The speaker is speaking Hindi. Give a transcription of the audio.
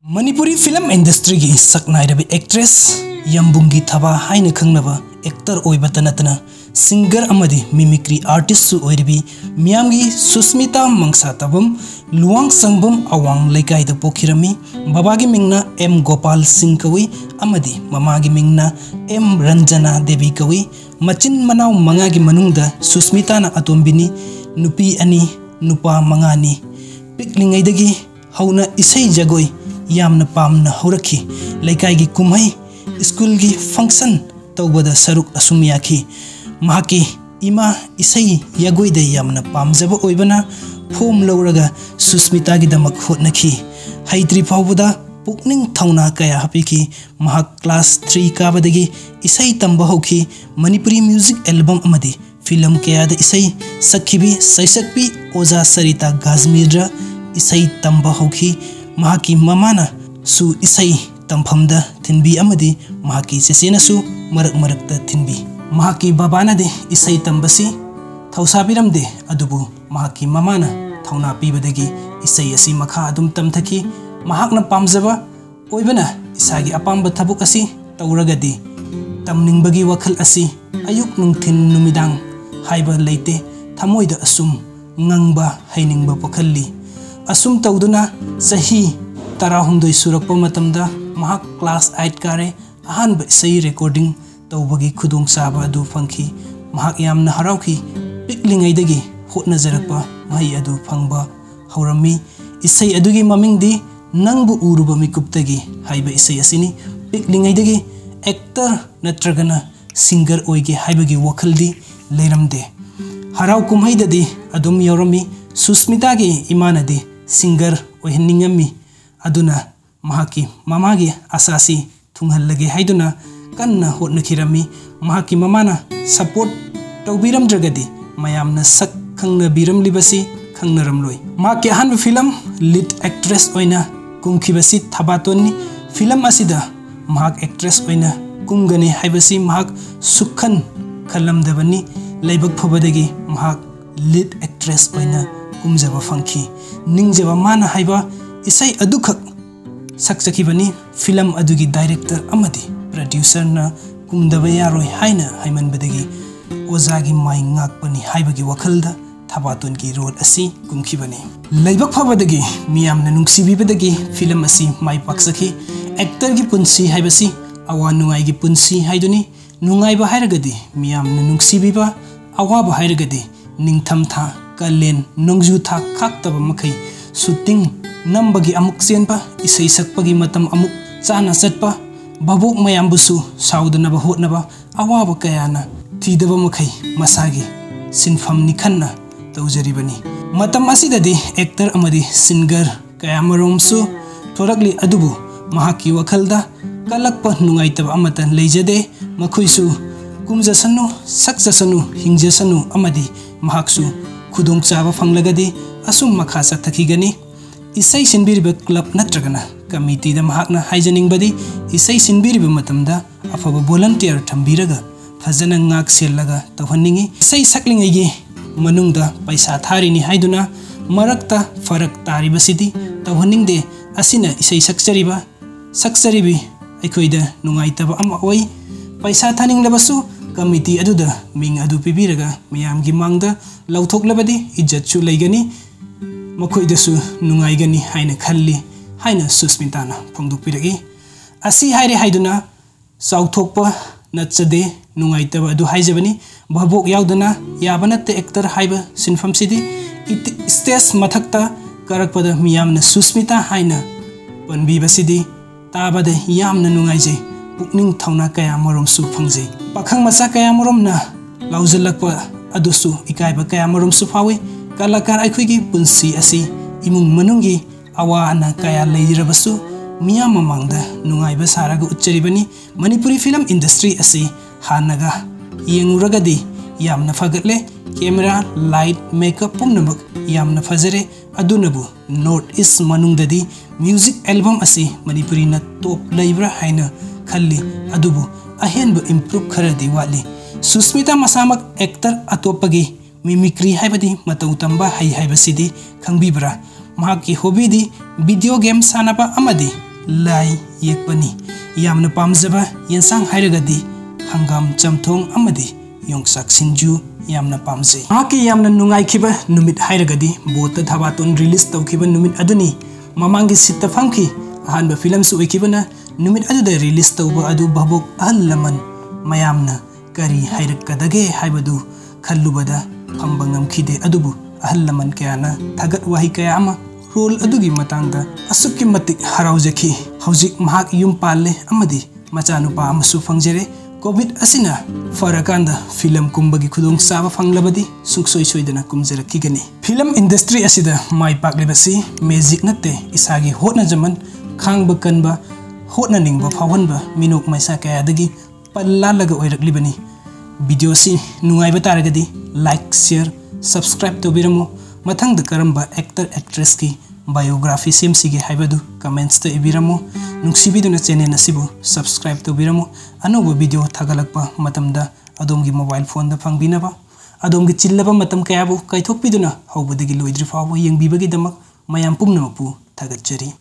मणिपुरी फिल्म इंडस्ट्री की सकनाइरबी एक्ट्रेस यम्बुंगी थबा हाइना खंगनबा एक्टर ओइबता नतना सिंगर अमदी मिमिक्री आर्टिस्ट सु ओइरबी मियामगी सुस्मिता मंगसातबम लुवांग संगबम अवांग लेकाइदा पोखिरमी बाबागी मिंगना एम गोपाल सिंह कवि अमदी ममागी मिंगना एम रंजना देवी कवि मचिन मनाव मंगागी मनुंगदा सुस्मिता ना अतोम्बिनी नुपी अनि नुपा मंगानी पिकलिंगैदगी हौना इसै जगोई यामना पामना हौरखी लेकाइगी कुमहै स्कूल की फंक्शन तौबदा सरुक असुम याखी महाकी इमा इसै यगोइदे यामना पामजबा ओइबना फोम लौरगा सुस्मिता की दमक होटनखी हैत्री फावबदा पुकनिंग थौना कया हपिकी महाक क्लास 3 काबदगी इसै तंबा होखी मणिपुरी म्यूजिक एल्बम अमदी फिल्म कयादा इसै सखिबी सैसकपी ओजा सरिता गाजमीर इसै तंबा होखी महाकी ममाना सु इसै तंफमदा थिनबी अमदी महाकी सेसेनसु मरक मरकता थिनबी महाकी बाबानादे इसै तंबसी थौसाबिरमदे अदुबु महाकी ममाना थौना पीबदगी इसै असि मखा अदुम तमथकी महाकना पामजबा ओइबना इसागी अपाम्ब थबुक असि तौरगदी तमनिंगबगी वखल असि अयुक नुंथिन नुमिदांग हाइबा लेते थमोइदा assume ngang haining ba pokalli asum tawduna sahi tarahumdoi surakpa matamda mahak class 8 kare ahan ba sei recording tawbagi khudung saba adu phangki mahak yamna harauki piklingai dagi hotna jarakpa mai adu phangba haurami isai adugi mamingdi nangbu uruba mikuptagi haiba isai asini piklingai dagi actor natragana singer oige haibagi wakhaldi leiramde harau kumhaidadi adum yorami Sushmita की इमानदी सिंगर ओहनिंगमी अदुना महाकी ममागी आसासी थुंगहल्लगे हाइदुना कन्ना होटनखिरमी महाकी ममाना सपोर्ट तौबिरमद्रगदी मयामना सक खंगनबिरमलिबसी खंगनरमलोय महाकी अहन फिल्म लीड एक्ट्रेस ओइना कुमखिबसी थबातोनी फिल्म असिदा महाक एक्ट्रेस ओइना कुमगने हाइबसी महाक सुखन खलमदबनी लेबक फबदगी महाक लीड एक्ट्रेस ओइना कुमजबा फंखी निंगजबा माना हाइबा इसै अदुखक सक्चखिबनी फिल्म अदुगी डायरेक्टर अमदी प्रोड्यूसर ना कुमदबा यारोय हाइना हाइमनबदगी ओजागी माइ ngakpani हाइबगी वखलदा थबातोन की रोल असि कुमखिबनी लेबक फबदगी मियामना नुंगसिबिबदगी फिल्म असि माइ पाक्सखी एक्टर की पुंसी हाइबसी अवा नुंगाई की पुंसी हाइदुनी नुंगाइबा हाइरगदी मियामना नुंगसिबिबा अवाबा हाइरगदी निंगथम था कलेन नोंजू था खाक्तब मखै शूटिंग नंबगी अमुक चेनपा इसै सकपगी मतम अमुक चाना चटपा बबोक मयामबुसु साउदनबा होटनबा अवाबा कयाना थीदबा मखै मसागी सिनफम निखन्ना तौजरिबनी मतम असिददी एक्टर अमदी सिंगर कयामरोमसु थोरकली अदुबु महाकी वखलदा कलकपा नुंगाइतबा अमतन लेजदे मखुइसु कुमजसनु सक्जसनु हिंजसनु अमदी महाकसु खुदोंग चाबा फंगलगदी असुम मखा चथखिगनी इसै सिनबिरिबा क्लब नत्रगना कमिटी दा महाकना हाइजनिंगबदी इसै सिनबिरिबा मतमदा अफबा वॉलंटियर थंबिरगा फजना ngak सेलगा तवहनिंगी इसै सकलिंगैगी मनुंगदा पैसा थारिनी हाइदुना मरक्ता फरक तारिबसिदी तवहनिंगदे असिना इसै सक्चरिबी अखोइदा नुंगाइतबा अम ओइ पैसा थानिंगलबसु कमिटी अदुदा मिंग अदु पिबिरगा मियामगी मांगदा लौथोकलबदी इज्जतसु लेगनी मखोइदसु नुंगाइगनी हाइना खल्ली हाइना सुस्मिताना फोंदोकपिरगी असि हाइरे हाइदुना चाउथोकपा नचदे नुंगाइतबा अदु हाइजबनी भबोक याउदना याबनते एक्टर हाइबा सिनफमसिदी स्टेज मथक्ता करकपदा मियामना सुस्मिता हाइना पनबिबसिदी ताबदे यामना नुंगाइजे पुकनिंग थौना कया मरोमसु फंगजे पाखंग मचा कया मरोमना लाउजलकपा अदुसु इकाइबा कया मरोमसु फावे कलाकार अखुइगी पुंसी असि इमुंग मनुंगी अवाना कया लेजिरबसु मिया ममांगदा नुंगाइबा सारागा उच्चरिबनी मणिपुरी फिल्म इंडस्ट्री असि हानगा येंगुरगदी यामना फगतले कैमरा लाइट मेकअप पुमनमक यामना फजरे अदुनबु नॉर्थ ईस्ट मनुंगददी म्यूजिक एल्बम असि मणिपुरी ना टॉप लेब्रा हाइना खल्ली अदुबु अहेनबु इम्प्रूव खरदी वाली सुस्मिता मसामक एक्टर अतोपगी मिमिक्री हाइबदी मतौ तंबा हाइबसिदी खंगबिब्रा महाकी हॉबीदी वीडियो गेम सानबा अमदी लाई येकपनी यामना पामजबा येंसांग हाइरगदी हंगाम चमथोंग अमदी योंगसाक सिंजू यामना पामजे आकी यामना नुंगाइखिबा नुमित हाइरगदी बोत धाबातोन रिलीज तौखिबा नुमित अदुनी ममांगी सित्ता फंखी अहानबा फिल्म सु ओइखिबना नुमित अदुदा रिलीज तौबा अदु बबोक अहल लमन मयामना करी हाइरकदगे हाइबदु खल्लुबदा फंबा ngamkhide अदुबु अहल लमन कयाना थगत वाहि कया अमा रोल अदुगी मतंगदा असुक्की मतिक हराउजखी हौजिक महाक युम पाले अमदी मचानुपा अमसु फंगजरे कोविड असिना फरकांदा फिल्म कुंबगी खुदोंग साबा फंगलबदी सुखसोय सोयदना कुमजरखिगनी फिल्म इंडस्ट्री असिदा माइ पाकलेबसी मैजिक नते इसागी होटना जमन खांगब कनबा होटना निंगबा फावनबा मिनोक मैसा कयादगी पल्लालगा ओइरकलिबनी वीडियो सी नुंगाइबा तारगदी लाइक शेयर सब्सक्राइब तोबिरमु मथंग द करंबा एक्टर एक्ट्रेस की बायोग्राफी सेमसिगे हाइबदु कमेंट्स त इबिरमु नुंगसिबिदुना चैनल असिबु सब्सक्राइब तोबिरमु अनोबो वीडियो थागलकपा मतमदा अदोमगी मोबाइल फोन द फंगबिनबा अदोमगी चिल्लबा मतम कयाबु काइथोकपिदुना हौबदगी लोइद्रि फावबो यंगबिबगी दमक मयाम पुमनमपु थागतचरी।